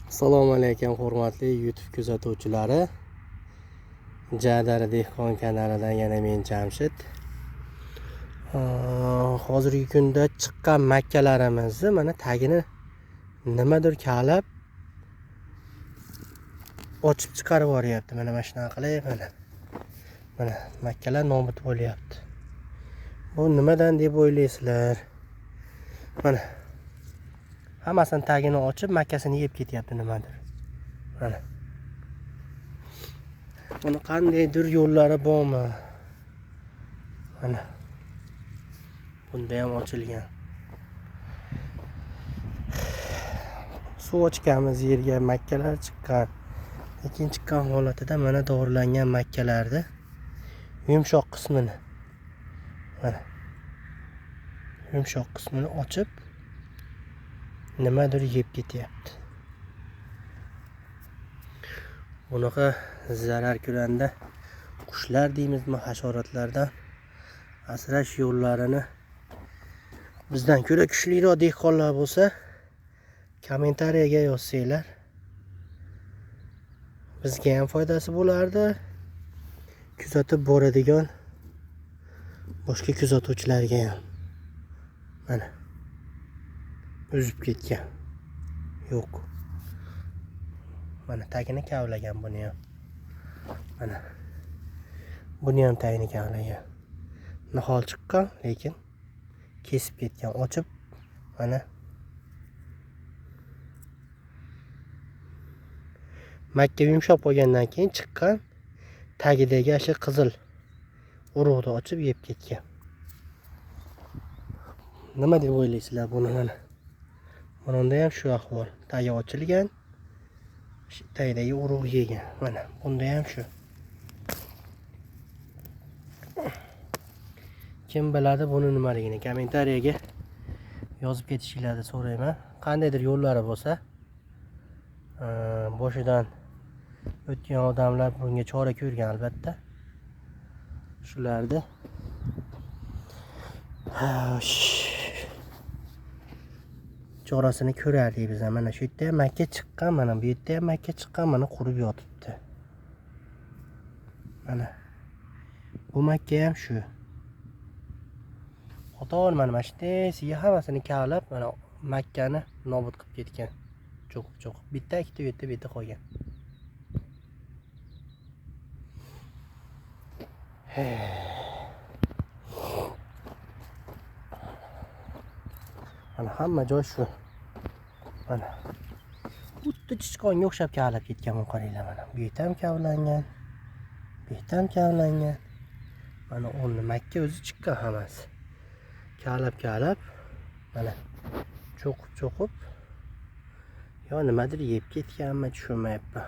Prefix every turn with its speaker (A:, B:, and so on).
A: Assalomu alaykum hurmatli YouTube kuzatuvchilari. Jadar dehqon kanalidan yana men Jamshid. Hozirgi kunda chiqqan makkalarimizni mana tagini nimadir kalab ochib chiqarib yuboryapti. Mana shunaqa qilib mana makkalar nobud bo'lyapti. Bu nimadan deb o'ylaysizlar? Mana hammasini tagini ochib makkasini yeb ketyapti nimadir. Buni qandaydir yo'llari bormi? Mana bunda ham ochilgan. Suv ochganmiz yerga makkalar chiqqan. Lekin chiqqan holatida mana dorilangan makkalarda yumshoq qismini mana yumshoq qismini ochib nimadir yeb ketyapti. Bunaqa zarar ko'randa qushlar deymizmi, hasharotlardan asrash yo'llarini bizdan ko'ra kuchliroq dehqonlar bo'lsa kommentariyaga yozsanglar bizga ham foydasi bo'lardi. Kuzatib boradigan boshqa kuzatuvchilarga ham. Mana uzib ketgan. Yo'q. Mana tagini kavlagan buni ham. Mana buni ham tagini kavlagan. Nihol chiqqan, lekin kesib ketgan, ochib mana makka yumshoq bo'lgandan keyin chiqqan tagidagi shu qizil urug'ni ochib yeb ketgan. Nima deb o'ylaysizlar buni? Mana bunda ham shu ahvol. Tagi ochilgan, tagidagi urug' yegan. Mana bunda ham shu. Kim biladi buni nimaligini? Kommentariyaga yozib ketishinglarni so'rayman. Qandaydir yo'llari bo'lsa, boshidan o'tgan odamlar bunga chora ko'rgan albatta. Shularni chorasini ko'rardik biz. Mana shu yerda ham makka chiqqan, mana bu yerda ham makka chiqqan, mana qurib yotibdi. Mana bu makka ham shu. Qo'ton mana shunday hammasini kavlab mana makkani nobud qilib ketgan. Cho'qib. Bitta ikkita bitta qolgan. Mana hamma joy shu. Mana xuddi chichqonga o'xshab kavlab ketgan, qaranglar mana. Bu yerda ham kavlangan. Bu yerda ham kavlangan. Mana o'nni makka o'zi chiqqan hammasi. Kavlab mana cho'qib yo nimadir yeb ketganmi tushunmayapman.